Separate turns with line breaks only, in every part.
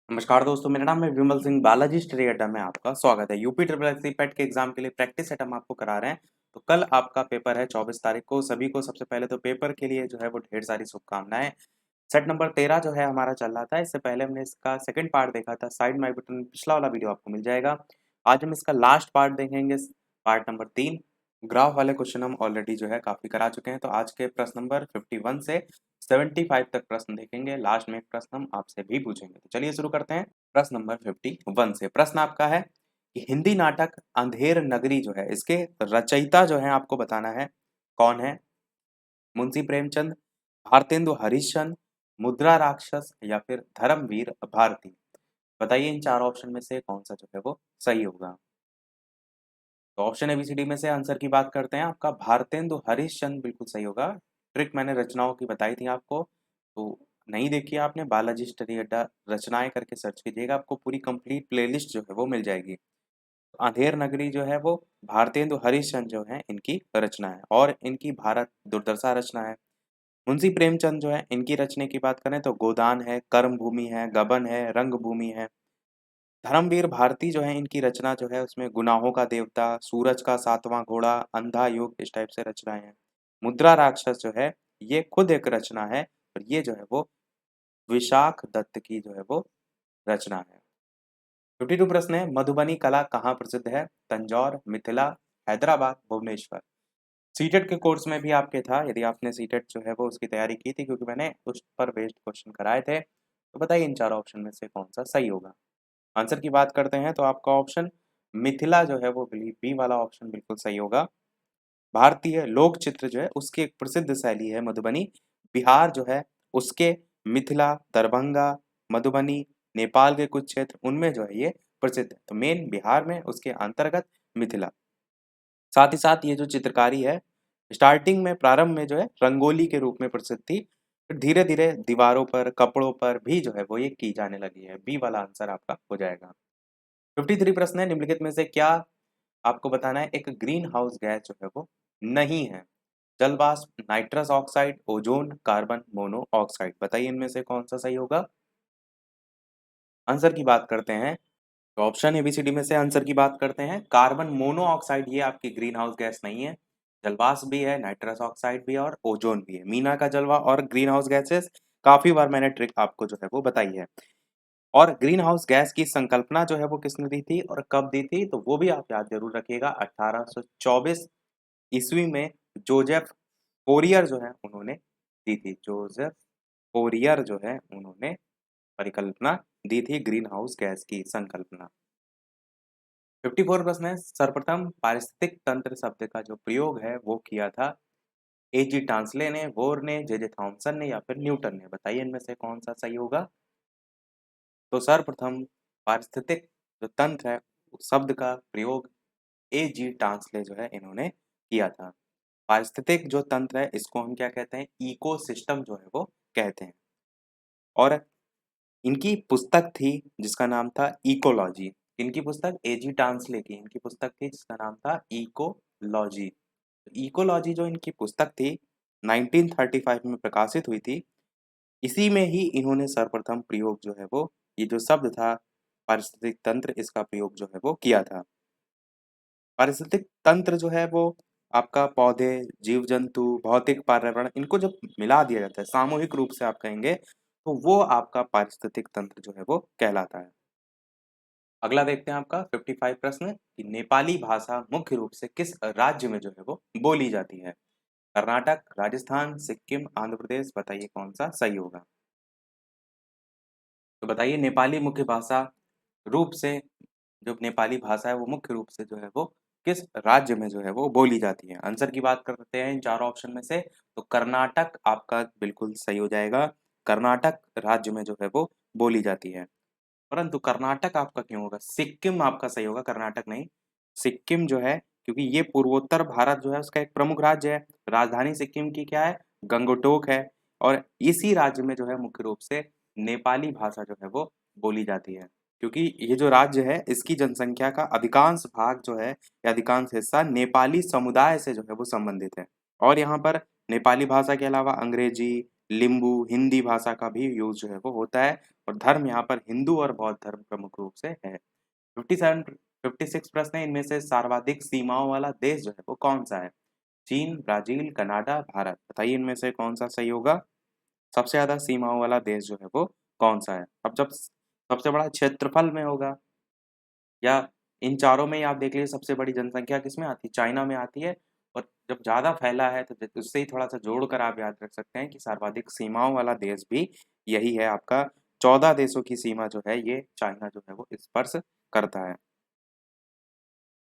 नमस्कार दोस्तों, मेरा नाम है विमल सिंह। बालाजी स्टडी अड्डा में आपका स्वागत है। यूपी ट्रिपल एससी पेट के एग्जाम के लिए प्रैक्टिस सेट हम आपको करा रहे हैं। तो कल आपका पेपर है 24 तारीख को। सभी को सबसे पहले तो पेपर के लिए जो है वो ढेर सारी शुभकामनाएं। सेट नंबर 13 जो है हमारा चल रहा था। इससे पहले हमने इसका सेकंड पार्ट देखा था। साइड माई बटन में पिछला वाला वीडियो आपको मिल जाएगा। आज हम इसका लास्ट पार्ट देखेंगे, पार्ट नंबर 3। ग्राफ वाले क्वेश्चन हम ऑलरेडी जो है काफी करा चुके हैं। तो आज के प्रश्न नंबर 51 से 75 तक प्रश्न देखेंगे। लास्ट में एक प्रश्न हम आपसे भी पूछेंगे। तो चलिए शुरू करते हैं। प्रश्न नंबर 51 से प्रश्न आपका है कि हिंदी नाटक अंधेर नगरी जो है इसके रचयिता जो है आपको बताना है कौन है। मुंशी प्रेमचंद, भारतेंदु हरिश्चंद्र, मुद्रा राक्षस या फिर धर्मवीर भारती। बताइए इन चार ऑप्शन में से कौन सा जो है वो सही होगा। तो ऑप्शन एबीसीडी में से आंसर की बात करते हैं। आपका भारतेंदु हरिश्चंद्र बिल्कुल सही होगा। ट्रिक मैंने रचनाओं की बताई थी आपको, तो नहीं देखी आपने, बालाजी स्टडी अड्डा रचनाएं करके सर्च कीजिएगा, आपको पूरी कंप्लीट प्लेलिस्ट जो है वो मिल जाएगी। अंधेर नगरी जो है वो भारतेंदु हरिश्चंद्र जो है इनकी रचना है और इनकी भारत दुर्दशा रचना है। मुंशी प्रेमचंद जो है इनकी रचने की बात करें तो गोदान है, कर्म भूमि है, गबन है, रंग भूमि है। धर्मवीर भारती जो है इनकी रचना जो है उसमें गुनाहों का देवता, सूरज का सातवां घोड़ा, अंधा युग, इस टाइप से रचनाएं हैं। मुद्रा राक्षस जो है ये खुद एक रचना है और ये जो है वो विशाख दत्त की जो है वो रचना है। 52 प्रश्न है, मधुबनी कला कहाँ प्रसिद्ध है। तंजौर, मिथिला, हैदराबाद, भुवनेश्वर। सीटेट के कोर्स में भी आपके था, यदि आपने सीटेट जो है वो उसकी तैयारी की थी, क्योंकि मैंने उस पर बेस्ड क्वेश्चन कराए थे। तो बताइए इन चार ऑप्शन में से कौन सा सही होगा। आंसर की बात करते हैं तो आपका ऑप्शन मिथिला जो है वो बी वाला ऑप्शन बिल्कुल सही होगा। भारतीय लोक चित्र जो है उसकी एक प्रसिद्ध शैली है मधुबनी। बिहार जो है उसके मिथिला, दरभंगा, मधुबनी, नेपाल के कुछ क्षेत्र उनमें जो है ये प्रसिद्ध है। तो मेन बिहार में उसके अंतर्गत मिथिला। साथ ही साथ ये जो चित्रकारी है स्टार्टिंग में, प्रारंभ में जो है रंगोली के रूप में प्रसिद्ध थी, फिर धीरे धीरे दीवारों पर, कपड़ों पर भी जो है वो ये की जाने लगी है। बी वाला आंसर आपका हो जाएगा। 53 प्रश्न है, निम्नलिखित में से क्या आपको बताना है एक ग्रीन हाउस गैस जो है वो नहीं है। जल वाष्प, nitrous oxide, ozone, carbon mono oxide. बताइए इनमें से कौन सा सही होगा। आंसर की बात करते हैं तो ऑप्शन एबीसीडी में से आंसर की बात करते हैं। कार्बन मोनो ऑक्साइड ये आपकी ग्रीन हाउस गैस नहीं है। जलवाष्प भी है, नाइट्रस ऑक्साइड भी है और ओजोन भी है। मीना का जलवा और ग्रीन हाउस गैसेस काफी बार मैंने ट्रिक आपको जो है वो बताई है। और ग्रीन हाउस गैस की संकल्पना जो है वो किसने दी थी और कब दी थी, तो वो भी आप याद जरूर रखिएगा। 1824 ईस्वी में जोसेफ फोरियर जो है उन्होंने दी थी। जोसेफ फोरियर जो है उन्होंने परिकल्पना दी थी ग्रीन हाउस गैस की संकल्पना। 54 प्रश्न है, सर्वप्रथम पारिस्थितिक तंत्र शब्द का जो प्रयोग है वो किया था एजी टांसले ने, बोर ने, जे थॉमसन ने या फिर न्यूटन ने। बताइए इनमें से कौन सा सही होगा। तो सर्वप्रथम पारिस्थितिक जो तंत्र है उस शब्द का प्रयोग एजी टांसले जो है इन्होंने किया था। पारिस्थितिक जो तंत्र है इसको हम क्या कहते हैं, इकोसिस्टम जो है वो कहते हैं। और इनकी पुस्तक थी जिसका नाम था इकोलॉजी। इनकी पुस्तक एजी टांसले की इनकी पुस्तक थी जिसका नाम था इकोलॉजी। इकोलॉजी जो इनकी पुस्तक थी 1935 में प्रकाशित हुई थी। इसी में ही इन्होंने सर्वप्रथम प्रयोग जो है वो ये जो शब्द था पारिस्थितिक तंत्र, इसका प्रयोग जो है वो किया था। पारिस्थितिक तंत्र जो है वो आपका पौधे, जीव जंतु, भौतिक पर्यावरण, इनको जब मिला दिया जाता है सामूहिक रूप से आप कहेंगे तो वो आपका पारिस्थितिक तंत्र जो है वो कहलाता है। अगला देखते हैं आपका 55 प्रश्न कि नेपाली भाषा मुख्य रूप से किस राज्य में जो है वो बोली जाती है। कर्नाटक, राजस्थान, सिक्किम, आंध्र प्रदेश। बताइए कौन सा सही होगा। तो बताइए नेपाली मुख्य भाषा रूप से, जो नेपाली भाषा है वो मुख्य रूप से जो है वो किस राज्य में जो है वो बोली जाती है। आंसर की बात करते हैं इन चारों ऑप्शन में से, तो कर्नाटक आपका बिल्कुल सही हो जाएगा। कर्नाटक राज्य में जो है वो बोली जाती है। परंतु कर्नाटक आपका क्यों होगा, सिक्किम आपका सही होगा, कर्नाटक नहीं। सिक्किम जो है क्योंकि ये पूर्वोत्तर भारत जो है उसका एक प्रमुख राज्य है। राजधानी सिक्किम की क्या है, गंगटोक है। और इसी राज्य में जो है मुख्य रूप से नेपाली भाषा जो है वो बोली जाती है। क्योंकि ये जो राज्य है इसकी जनसंख्या का अधिकांश भाग जो है या अधिकांश हिस्सा नेपाली समुदाय से जो है वो संबंधित है। और यहाँ पर नेपाली भाषा के अलावा अंग्रेजी, लिम्बू, हिंदी भाषा का भी यूज जो है वो होता है। और धर्म यहाँ पर हिंदू और बौद्ध धर्म प्रमुख रूप से है। 56 प्रश्न है, इनमें से सर्वाधिक सीमाओं वाला देश जो है वो कौन सा है? चीन, ब्राजील, कनाडा, भारत। बताइए इनमें से कौन सा सही होगा? सबसे ज्यादा सीमाओं वाला देश जो है वो कौन सा है? अब जब सबसे बड़ा क्षेत्रफल में होगा या इन चारों में ही आप देख लीजिए, सबसे बड़ी जनसंख्या किसमें आती है? चाइना में आती है। और जब ज़्यादा फैला है तो उससे ही थोड़ा सा जोड़कर आप याद रख सकते हैं कि सर्वाधिक सीमाओं वाला देश भी यही है आपका। 14 देशों की सीमा जो है ये चाइना जो है वो स्पर्श करता है।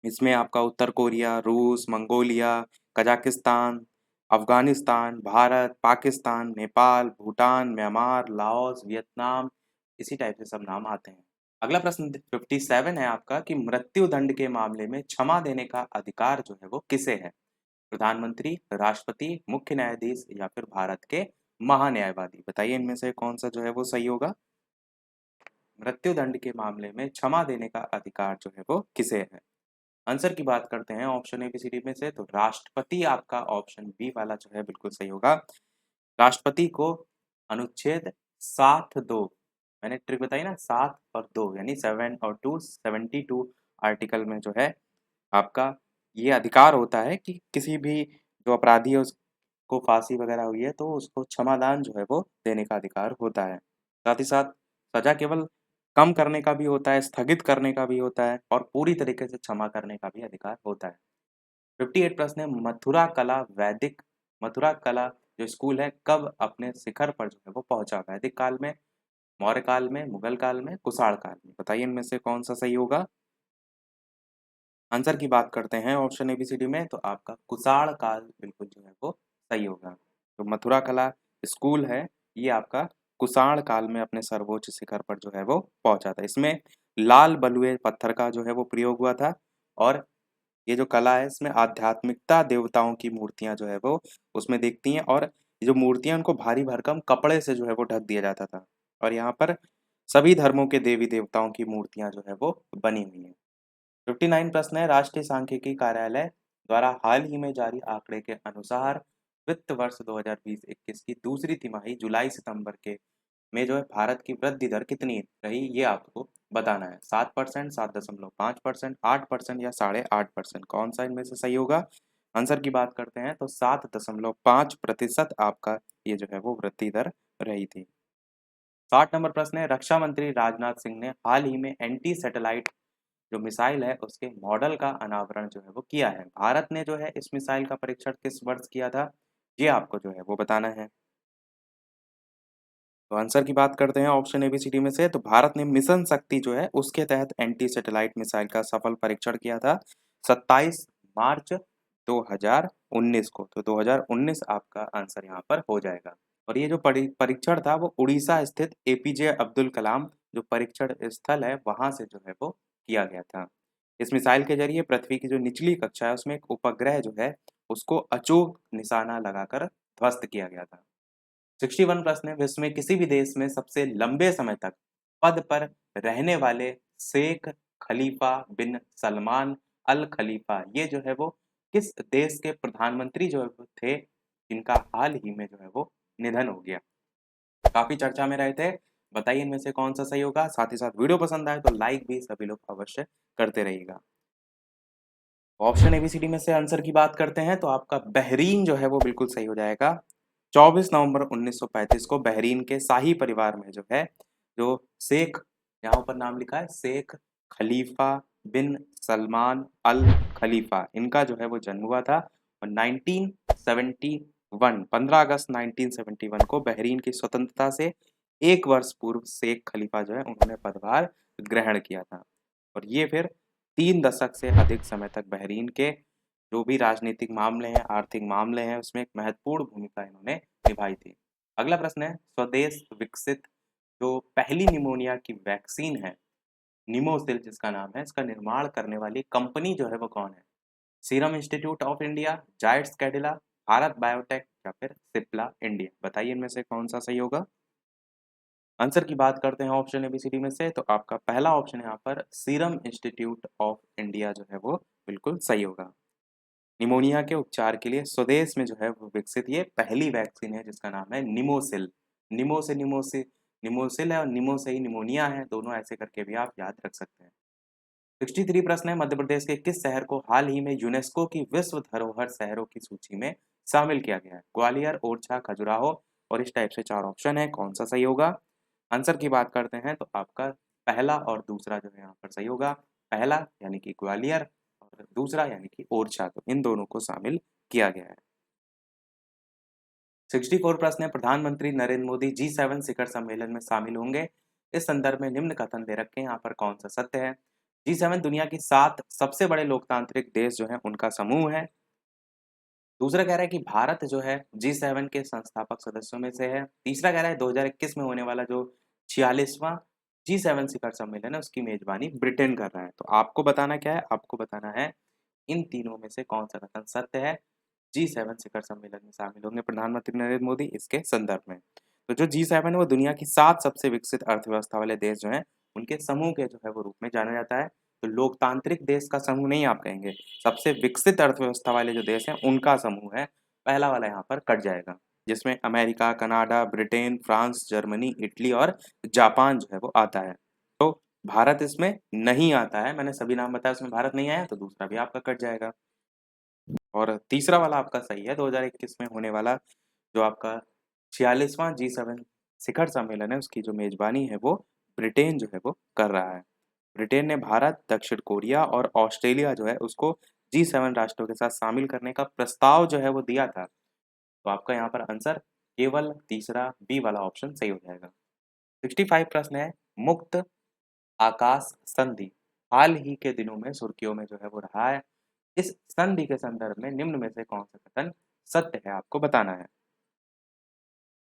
इसमें आपका उत्तर कोरिया, रूस, Mongolia, Kazakhstan, Afghanistan, Bharat, Pakistan, Nepal, Bhutan, Myanmar, Laos, Vietnam, इसी टाइप से सब नाम आते हैं। अगला प्रश्न 57 है आपका कि मृत्यु दंड के मामले में क्षमा देने का अधिकार जो है वो किसे है? प्रधानमंत्री, राष्ट्रपति, मुख्य न्यायाधीश या फिर भारत के महान्यायवादी। बताइए इनमें से कौन सा जो है वो सही होगा? मृत्यु दंड के मामले में क्षमा देने का अधिकार जो है वो किसे है? आंसर की बात करते हैं option A B C D में से, तो राष्ट्रपति आपका ऑप्शन बी वाला जो है बिल्कुल सही होगा। राष्ट्रपति को अनुच्छेद 7(2), मैंने ट्रिक बताई ना, 7 और 2 यानी 7 और 2 72 आर्टिकल में जो है आपका ये अधिकार होता है कि किसी भी जो अपराधी है उसको फांसी वगैरह हुई है तो उसको क्षमादान जो है वो देने का अधिकार होता है। साथ ही साथ सजा केवल कम करने का भी होता है, स्थगित करने का भी होता है और पूरी तरीके से क्षमा करने का भी अधिकार होता है। 58 प्रश्न है, मथुरा कला जो स्कूल है कब अपने शिखर पर जो है वो पहुंचा? वैदिक काल में, मौर्य काल में, मुगल काल में, कुषाण काल में। बताइए इनमें से कौन सा सही होगा? आंसर की बात करते हैं option A B C D में, तो आपका कुषाण काल बिल्कुल जो है वो सही होगा। तो मथुरा कला स्कूल है ये आपका कुषाण काल में अपने सर्वोच्च शिखर पर जो है वो पहुंचा था। इसमें लाल बलुए पत्थर का जो है वो प्रयोग हुआ था और ये जो कला है इसमें आध्यात्मिकता देवताओं की मूर्तियां जो है वो उसमें दिखती हैं और ये जो मूर्तियां उनको भारी भरकम कपड़े से जो है वो ढक दिया जाता था। और यहाँ पर सभी धर्मों के देवी देवताओं की मूर्तियां जो है वो बनी हुई हैं। 59 प्रश्न है, राष्ट्रीय सांख्यिकी कार्यालय द्वारा हाल ही में जारी आंकड़े के अनुसार वित्त वर्ष 2020-21 की दूसरी तिमाही जुलाई सितंबर के में जो है भारत की वृद्धि दर कितनी रही ये आपको बताना है। 7%, 7.5%, 8% या 8.5%, कौन सा इनमें से सही होगा? आंसर की बात करते हैं तो 7.5% आपका ये जो है वो वृद्धि दर रही थी। 60 नंबर प्रश्न है, रक्षा मंत्री राजनाथ सिंह ने हाल ही में एंटी सैटेलाइट जो मिसाइल है उसके मॉडल का अनावरण जो है वो किया है। भारत ने जो है इस मिसाइल का परीक्षण किस वर्ष किया था ये आपको जो है वो बताना है। तो आंसर की बात करते हैं option A B C D में से, तो भारत ने मिशन शक्ति जो है उसके तहत एंटी सैटेलाइट मिसाइल का सफल परीक्षण किया था 27 मार्च 2019 को। तो 2019 आपका आंसर यहाँ पर हो जाएगा। और ये जो परीक्षण था वो उड़ीसा स्थित एपीजे अब्दुल कलाम जो परीक्षण स्थल है वहां से जो है वो किया गया था। इस मिसाइल के जरिए पृथ्वी की जो निचली कक्षा है उसमें एक उपग्रह जो है उसको अचूक निशाना लगाकर ध्वस्त किया गया था। 61 प्रश्न है, विश्व में किसी भी देश में सबसे लंबे समय तक पद पर रहने वाले शेख खलीफा बिन सलमान अल खलीफा ये जो है वो किस देश के प्रधानमंत्री जो थे जिनका हाल ही में जो है वो निधन हो गया? काफी चर्चा में रहे थे। बताइए इनमें से कौन सा सही होगा? साथ ही साथ वीडियो पसंद आए तो लाइक भी सभी लोग अवश्य करते रहिएगा। ऑप्शन एबीसीडी में से आंसर की बात करते हैं तो आपका बहरीन जो है वो बिल्कुल सही हो जाएगा। 24 नवंबर 1935 को बहरीन के शाही परिवार में जो है जो शेख, यहाँ पर नाम लिखा है शेख खलीफा बिन सलमान अल खलीफा, इनका जो है वो जन्म हुआ था। और 1971 15 अगस्त 1971 को बहरीन की स्वतंत्रता से एक वर्ष पूर्व शेख खलीफा जो है उन्होंने पदभार ग्रहण किया था। और ये फिर 3 दशक से अधिक समय तक बहरीन के जो भी राजनीतिक मामले हैं, आर्थिक मामले हैं, उसमें एक महत्वपूर्ण भूमिका इन्होंने निभाई थी। अगला प्रश्न है, स्वदेश विकसित जो पहली निमोनिया की वैक्सीन है, निमोसिल जिसका नाम है, इसका निर्माण करने वाली कंपनी जो है वो कौन है? Serum institute of India, Zydus Cadila, Bharat biotech या फिर सिप्ला इंडिया। बताइए इनमें से कौन सा सही होगा? आंसर की बात करते हैं ऑप्शन एबीसीडी में से, तो आपका पहला ऑप्शन यहाँ पर सीरम इंस्टीट्यूट ऑफ इंडिया जो है वो बिल्कुल सही होगा। निमोनिया के उपचार के लिए स्वदेश में जो है वो विकसित ये पहली वैक्सीन है जिसका नाम है निमोसिल। निमो से निमोसिल है और निमोसई निमोनिया है, दोनों ऐसे करके भी आप याद रख सकते हैं। 63 प्रश्न है, मध्य प्रदेश के किस शहर को हाल ही में यूनेस्को की विश्व धरोहर शहरों की सूची में शामिल किया गया है? ग्वालियर, ओरछा, खजुराहो और इस टाइप से 4 ऑप्शन है, कौन सा सही होगा? आंसर की बात करते हैं तो आपका पहला और दूसरा जो है यहाँ पर सही होगा। पहला यानी कि ग्वालियर और दूसरा यानी कि ओरछा, तो इन दोनों को शामिल किया गया है। 64 प्रश्न है, प्रधानमंत्री नरेंद्र मोदी G7 शिखर सम्मेलन में शामिल होंगे। इस संदर्भ में निम्न कथन दे रखे हैं, यहाँ पर कौन सा सत्य है? G7 दुनिया की 7 सबसे बड़े लोकतांत्रिक देश जो है उनका समूह है। दूसरा कह रहा है कि भारत जो है G7 के संस्थापक सदस्यों में से है। तीसरा कह रहा है 2021 में होने वाला जो 46वां G7 शिखर सम्मेलन है उसकी मेजबानी ब्रिटेन कर रहा है। तो आपको बताना क्या है? आपको बताना है इन तीनों में से कौन सा कथन सत्य है। G7 शिखर सम्मेलन में शामिल होंगे प्रधानमंत्री नरेंद्र मोदी इसके संदर्भ में। तो जो G7 है वो दुनिया की 7 सबसे विकसित अर्थव्यवस्था वाले देश जो हैं उनके समूह के जो है वो रूप में जाना जाता है। तो लोकतांत्रिक देश का समूह नहीं आप कहेंगे, सबसे विकसित अर्थव्यवस्था वाले जो देश हैं उनका समूह है। पहला वाला यहाँ पर कट जाएगा, जिसमें America, Canada, Britain, France, Germany, Italy और जापान जो है वो आता है। तो भारत इसमें नहीं आता है, मैंने सभी नाम बताया उसमें भारत नहीं आया, तो दूसरा भी आपका कट जाएगा। और तीसरा वाला आपका सही है, 2021 में होने वाला जो आपका 46वां G7 शिखर सम्मेलन है उसकी जो मेजबानी है वो ब्रिटेन जो है वो कर रहा है। ब्रिटेन ने भारत, दक्षिण कोरिया और ऑस्ट्रेलिया जो है उसको G7 राष्ट्रों के साथ शामिल करने का प्रस्ताव जो है वो दिया था। तो आपका यहाँ पर आंसर केवल तीसरा बी वाला ऑप्शन सही हो जाएगा। 65 प्रश्न है, मुक्त आकाश संधि हाल ही के दिनों में सुर्खियों में जो है वो रहा है। इस संधि के संदर्भ में निम्न में से कौन सा कथन सत्य है, आपको बताना है।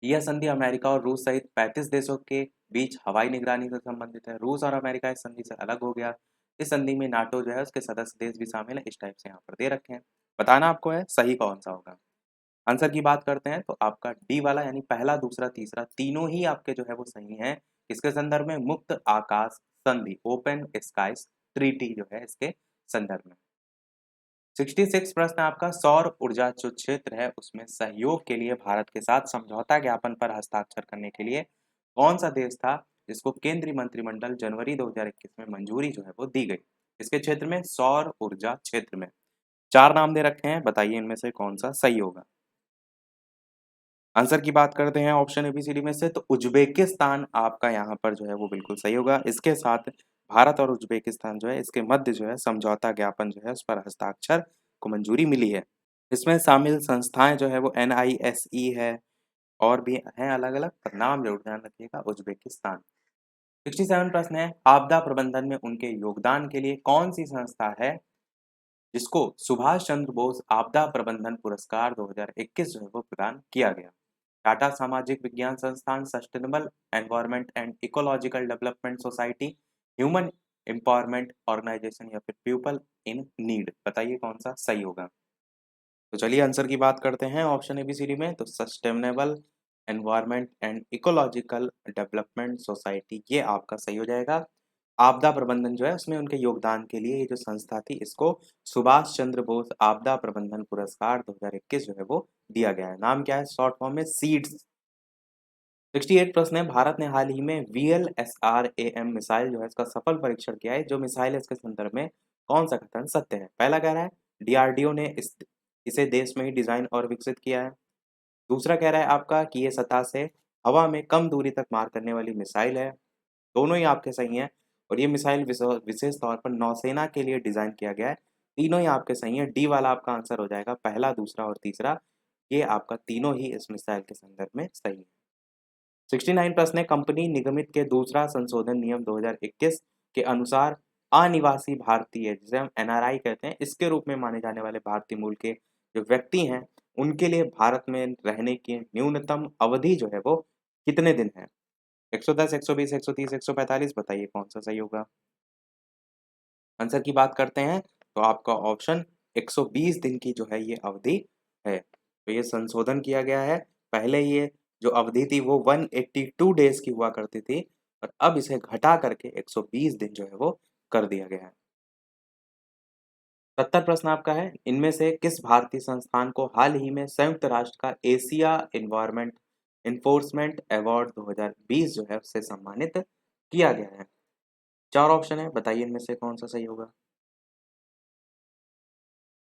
यह संधि अमेरिका और रूस सहित 35 देशों के बीच हवाई निगरानी से संबंधित है। रूस और अमेरिका इस संधि से अलग हो गया। इस संधि में नाटो जो है उसके सदस्य देश भी शामिल है, इस टाइप से यहाँ पर दे रखे हैं। बताना आपको है सही कौन सा होगा। आंसर की बात करते हैं तो आपका डी वाला यानी पहला, दूसरा, तीसरा तीनों ही आपके जो है वो सही हैं। किसके संदर्भ में? मुक्त आकाश संधि, ओपन स्काईज ट्रीटी जो है इसके संदर्भ में। 66 प्रश्न आपका, सौर ऊर्जा जो क्षेत्र है उसमें सहयोग के लिए भारत के साथ समझौता ज्ञापन पर हस्ताक्षर करने के लिए कौन सा देश था जिसको केंद्रीय मंत्रिमंडल जनवरी 2021 में मंजूरी जो है वो दी गई? इसके क्षेत्र में, सौर ऊर्जा क्षेत्र में 4 नाम दे रखे हैं, बताइए इनमें से कौन सा सही होगा। आंसर की बात करते हैं ऑप्शन एबीसीडी में से, तो उज्बेकिस्तान आपका यहाँ पर जो है वो बिल्कुल सही होगा। इसके साथ भारत और उज्बेकिस्तान जो है इसके मध्य जो है समझौता ज्ञापन जो है उस पर हस्ताक्षर को मंजूरी मिली है। इसमें शामिल संस्थाएं जो है वो NISE है और भी हैं अलग अलग, पर नाम जरूर ध्यान रखिएगा उज्बेकिस्तान। 67 प्रश्न है, आपदा प्रबंधन में उनके योगदान के लिए कौन सी संस्था है जिसको सुभाष चंद्र बोस आपदा प्रबंधन पुरस्कार 2021 जो है वो प्रदान किया गया? टाटा सामाजिक विज्ञान संस्थान, sustainable environment and ecological development society, human empowerment organisation या फिर पीपल इन नीड, बताइए कौन सा सही होगा। तो चलिए आंसर की बात करते हैं ऑप्शन एबीसीडी में, तो sustainable environment and ecological development society ये आपका सही हो जाएगा। आपदा प्रबंधन जो है उसमें उनके योगदान के लिए ये जो संस्था थी इसको सुभाष चंद्र बोस आपदा प्रबंधन पुरस्कार 2021 जो है वो दिया गया है। नाम क्या है? शॉर्ट फॉर्म में सीड्स। 68 प्रश्न है, भारत ने हाल ही में VLSRAM मिसाइल जो है इसका सफल परीक्षण किया है। जो मिसाइल है इसके संदर्भ में कौन सा कथन सत्य है? पहला कह रहा है DRDO ने इसे देश में ही डिजाइन और विकसित किया है। दूसरा कह रहा है आपका कि ये सतह से हवा में कम दूरी तक मार करने वाली मिसाइल है। दोनों ही आपके सही हैं और ये मिसाइल विशेष तौर पर नौसेना के लिए डिजाइन किया गया है। तीनों ही आपके सही हैं। डी वाला आपका आंसर हो जाएगा, पहला, दूसरा और तीसरा ये आपका तीनों ही इस मिसाइल के संदर्भ में सही है। 69 प्रश्न है, कंपनी निगमित के दूसरा संशोधन नियम 2021 के अनुसार अनिवासी भारतीय जिसे हम NRI कहते हैं इसके रूप में माने जाने वाले भारतीय मूल के जो व्यक्ति हैं उनके लिए भारत में रहने की न्यूनतम अवधि जो है वो कितने दिन है? 110, 120, 130, 145, बताइए कौन सा सही होगा। आंसर की बात करते हैं तो आपका ऑप्शन 120 दिन की जो है ये अवधि है। तो ये संशोधन किया गया है। पहले ये जो अवधि थी वो 182 डेज की हुआ करती थी और अब इसे घटा करके 120 दिन जो है वो कर दिया गया है। 70 प्रश्न आपका है, इनमें से किस भारतीय संस्थान को हाल ही में संयुक्त राष्ट्र का एशिया एनवायरनमेंट इन्फोर्समेंट अवार्ड 2020 जो है उससे सम्मानित किया गया है। 4 ऑप्शन है, बताइए इनमें से कौन सा सही होगा।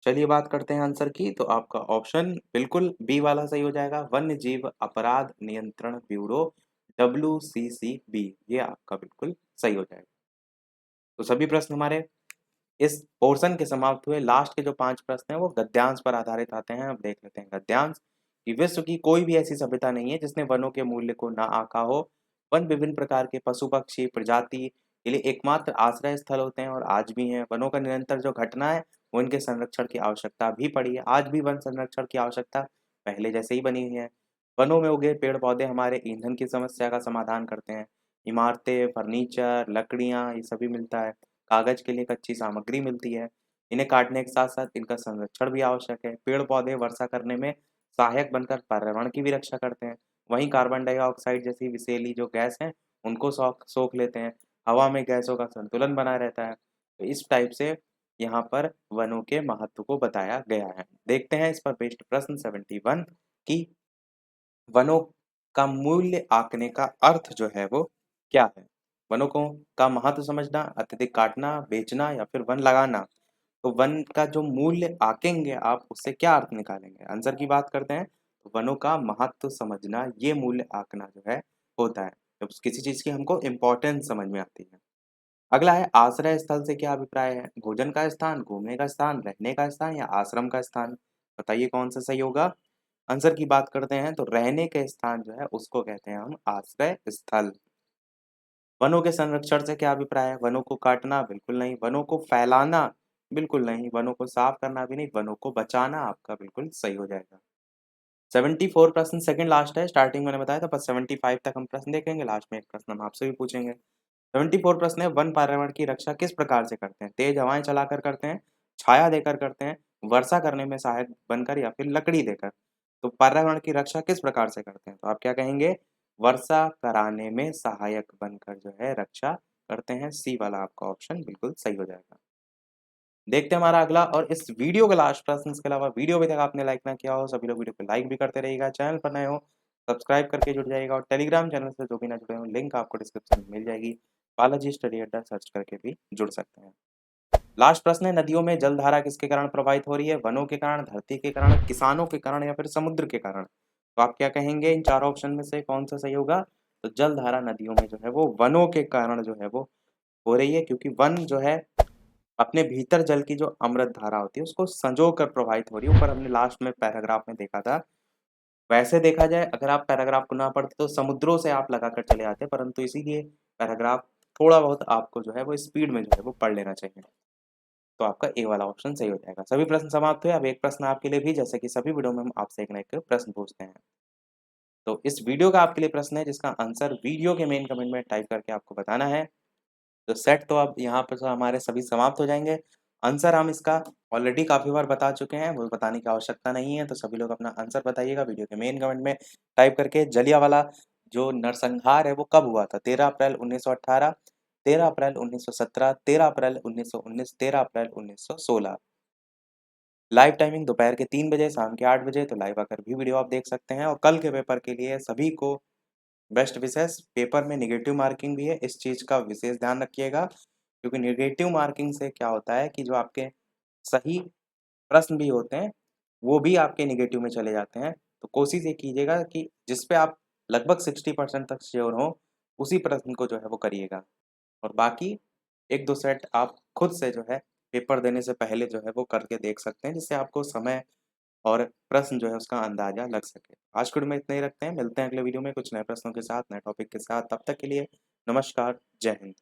चलिए बात करते हैं आंसर की, तो आपका ऑप्शन बिल्कुल बी वाला सही हो जाएगा, वन्य जीव अपराध नियंत्रण ब्यूरो, WCCB, ये आपका बिल्कुल सही हो जाएगा। तो सभी प्रश्न हमारे इस पोर्शन के समाप्त हुए। लास्ट के जो 5 प्रश्न हैं वो गद्यांश पर आधारित आते हैं। अब देख लेते हैं गद्यांश कि विश्व की कोई भी ऐसी सभ्यता नहीं है जिसने वनों के मूल्य को ना आंका हो। वन विभिन्न प्रकार के पशु पक्षी प्रजाति के लिए एकमात्र आश्रय स्थल होते हैं और आज भी हैं। वनों का निरंतर जो घटना है वो इनके संरक्षण की आवश्यकता भी पड़ी है। आज भी वन संरक्षण की आवश्यकता पहले जैसे ही बनी हुई है। वनों में उगे पेड़ पौधे हमारे ईंधन की समस्या का समाधान करते हैं। इमारतें, फर्नीचर, लकड़ियाँ ये सभी मिलता है। कागज के लिए कच्ची सामग्री मिलती है। इन्हें काटने के साथ साथ इनका संरक्षण भी आवश्यक है। पेड़ पौधे वर्षा करने में सहायक बनकर पर्यावरण की भी रक्षा करते हैं। वहीं कार्बन डाइऑक्साइड जैसी विषैली जो गैस है उनको सोख लेते हैं। हवा में गैसों का संतुलन बना रहता है। तो इस टाइप से यहाँ पर वनों के महत्व को बताया गया है। देखते हैं इस पर बेस्ड प्रश्न 71 की वनों का मूल्य आंकने का अर्थ जो है वो क्या है? वनों को का महत्व समझना, अत्यधिक काटना, बेचना या फिर वन लगाना। तो वन का जो मूल्य आंकेंगे आप उससे क्या अर्थ निकालेंगे? आंसर की बात करते हैं तो वनों का महत्व समझना ये मूल्य आंकना जो है होता है। जब किसी चीज़ की हमको इम्पोर्टेंस समझ में आती है। अगला है आश्रय स्थल से क्या अभिप्राय है? भोजन का स्थान, घूमने का स्थान, रहने का स्थान या आश्रम का स्थान? बताइए कौन सा सही होगा? आंसर की बात करते हैं तो रहने के स्थान जो है उसको कहते हैं हम आश्रय स्थल। वनों के संरक्षण से क्या अभिप्राय है? वनों को काटना बिल्कुल नहीं, वनों को फैलाना बिल्कुल नहीं, वनों को साफ करना भी नहीं, वनों को बचाना आपका बिल्कुल सही हो जाएगा। 74 प्रश्न सेकंड लास्ट है, स्टार्टिंग मैंने बताया था, बस 75 तक हम प्रश्न देखेंगे, लास्ट में एक प्रश्न हम आपसे भी पूछेंगे। 74 प्रश्न है, वन पर्यावरण की रक्षा किस प्रकार से करते हैं? तेज हवाएं चलाकर करते हैं, छाया देकर करते हैं, वर्षा करने में सहायक बनकर या फिर लकड़ी देकर। तो पर्यावरण की रक्षा किस प्रकार से करते हैं? तो आप क्या कहेंगे? वर्षा कराने में सहायक बनकर जो है रक्षा करते हैं। सी वाला आपका ऑप्शन बिल्कुल सही हो जाएगा। देखते हैं हमारा अगला और इस वीडियो का लास्ट प्रश्न। इसके अलावा वीडियो अभी तक आपने लाइक ना किया हो, सभी लोग वीडियो को लाइक भी करते रहिएगा। चैनल पर नए हो सब्सक्राइब करके जुड़ जाइएगा और टेलीग्राम चैनल से जो भी ना जुड़े हो लिंक आपको डिस्क्रिप्शन में मिल जाएगी। बालाजी स्टडी अड्डा सर्च करके भी जुड़ सकते हैं। लास्ट प्रश्न है, नदियों में जलधारा किसके कारण प्रभावित हो रही है? वनों के कारण, धरती के कारण, किसानों के कारण या फिर समुद्र के कारण? तो आप क्या कहेंगे इन चारों ऑप्शन में से कौन सा सही होगा? तो जलधारा नदियों में जो है वो वनों के कारण जो है वो हो रही है, क्योंकि वन जो है अपने भीतर जल की जो अमृत धारा होती है उसको संजो कर प्रवाहित हो रही है। ऊपर हमने लास्ट में पैराग्राफ में देखा था। वैसे देखा जाए अगर आप पैराग्राफ को ना पढ़ते तो समुद्रों से आप लगाकर चले आते, परंतु इसीलिए पैराग्राफ थोड़ा बहुत आपको जो है वो स्पीड में जो है वो पढ़ लेना चाहिए। तो आपका ए वाला ऑप्शन सही हो जाएगा। सभी प्रश्न समाप्त हुए। अब एक प्रश्न आपके लिए भी, जैसे कि सभी वीडियो में हम आपसे एक ना एक प्रश्न पूछते हैं। तो इस वीडियो का आपके लिए प्रश्न है जिसका आंसर वीडियो के मेन कमेंट में टाइप करके आपको बताना है। तो सेट तो अब यहाँ पर तो हमारे सभी समाप्त हो जाएँगे। आंसर हम इसका ऑलरेडी काफ़ी बार बता चुके हैं, वो बताने की आवश्यकता नहीं है। तो सभी लोग अपना आंसर बताइएगा वीडियो के मेन कमेंट में टाइप करके। जलियांवाला जो नरसंहार है वो कब हुआ था? 13 अप्रैल 1918, 13 अप्रैल 1917, 13 अप्रैल 1919, 13 अप्रैल 1916। लाइव टाइमिंग दोपहर के 3 बजे, शाम के 8 बजे। तो लाइव आकर भी वीडियो आप देख सकते हैं। और कल के पेपर के लिए सभी को बेस्ट विशेस। पेपर में नेगेटिव मार्किंग भी है, इस चीज़ का विशेष ध्यान रखिएगा, क्योंकि नेगेटिव मार्किंग से क्या होता है कि जो आपके सही प्रश्न भी होते हैं वो भी आपके नेगेटिव में चले जाते हैं। तो कोशिश ये कीजिएगा कि जिस पे आप लगभग 60% तक श्योर हो उसी प्रश्न को जो है वो करिएगा। और बाकी एक दो सेट आप खुद से जो है पेपर देने से पहले जो है वो करके देख सकते हैं, जिससे आपको समय और प्रश्न जो है उसका अंदाजा लग सके। आज के वीडियो में इतना ही रखते हैं, मिलते हैं अगले वीडियो में कुछ नए प्रश्नों के साथ, नए टॉपिक के साथ। तब तक के लिए नमस्कार, जय हिंद।